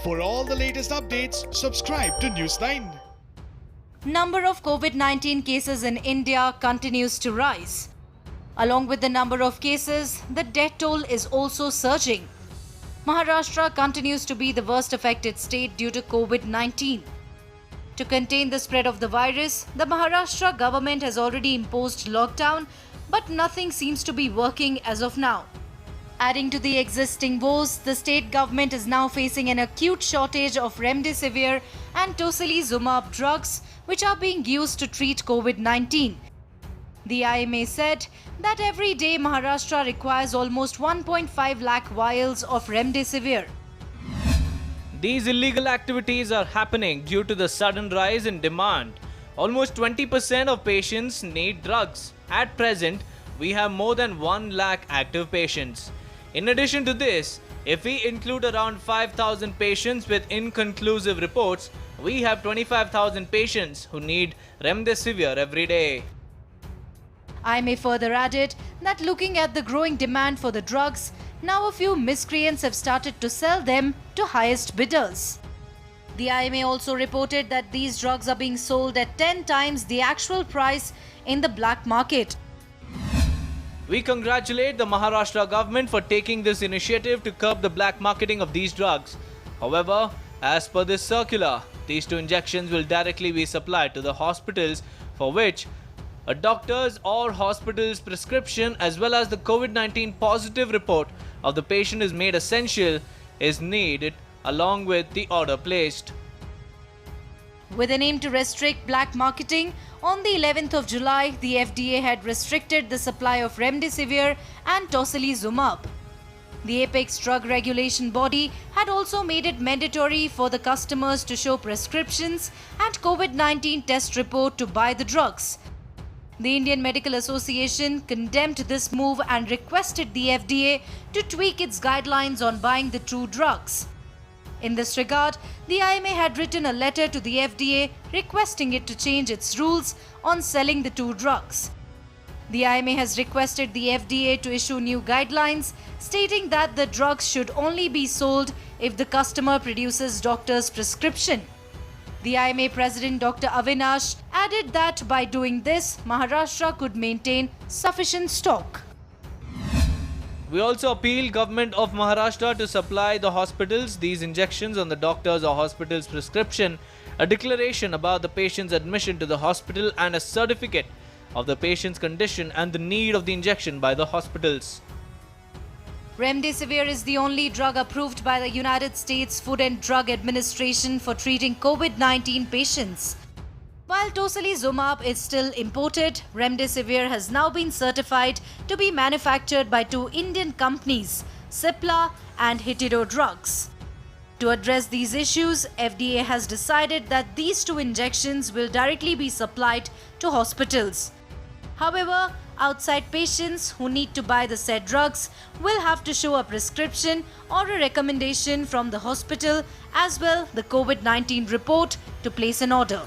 For all the latest updates, subscribe to Newsline. Number of COVID-19 cases in India continues to rise. Along with the number of cases, the death toll is also surging. Maharashtra continues to be the worst affected state due to COVID-19. To contain the spread of the virus, the Maharashtra government has already imposed lockdown, but nothing seems to be working as of now. Adding to the existing woes, the state government is now facing an acute shortage of remdesivir and tocilizumab drugs, which are being used to treat COVID-19. The IMA said that every day Maharashtra requires almost 1.5 lakh vials of remdesivir. These illegal activities are happening due to the sudden rise in demand. Almost 20% of patients need drugs. At present, we have more than 1 lakh active patients. In addition to this, if we include around 5,000 patients with inconclusive reports, we have 25,000 patients who need remdesivir every day. IMA further added that looking at the growing demand for the drugs, now a few miscreants have started to sell them to highest bidders. The IMA also reported that these drugs are being sold at 10 times the actual price in the black market. We congratulate the Maharashtra government for taking this initiative to curb the black marketing of these drugs. However, as per this circular, these 2 injections will directly be supplied to the hospitals, for which a doctor's or hospital's prescription as well as the COVID-19 positive report of the patient is made essential is needed along with the order placed. With an aim to restrict black marketing, on the 11th of July, the FDA had restricted the supply of remdesivir and tocilizumab. The Apex Drug Regulation Body had also made it mandatory for the customers to show prescriptions and COVID-19 test report to buy the drugs. The Indian Medical Association condemned this move and requested the FDA to tweak its guidelines on buying the 2 drugs. In this regard, the IMA had written a letter to the FDA requesting it to change its rules on selling the 2 drugs. The IMA has requested the FDA to issue new guidelines stating that the drugs should only be sold if the customer produces doctor's prescription. The IMA President Dr. Avinash added that by doing this, Maharashtra could maintain sufficient stock. We also appeal Government of Maharashtra to supply the hospitals these injections on the doctor's or hospital's prescription, a declaration about the patient's admission to the hospital and a certificate of the patient's condition and the need of the injection by the hospitals. Remdesivir is the only drug approved by the United States Food and Drug Administration for treating COVID-19 patients. While tocilizumab is still imported, remdesivir has now been certified to be manufactured by 2 Indian companies, Cipla and Hetero Drugs. To address these issues, FDA has decided that these 2 injections will directly be supplied to hospitals. However, outside patients who need to buy the said drugs will have to show a prescription or a recommendation from the hospital as well the COVID-19 report to place an order.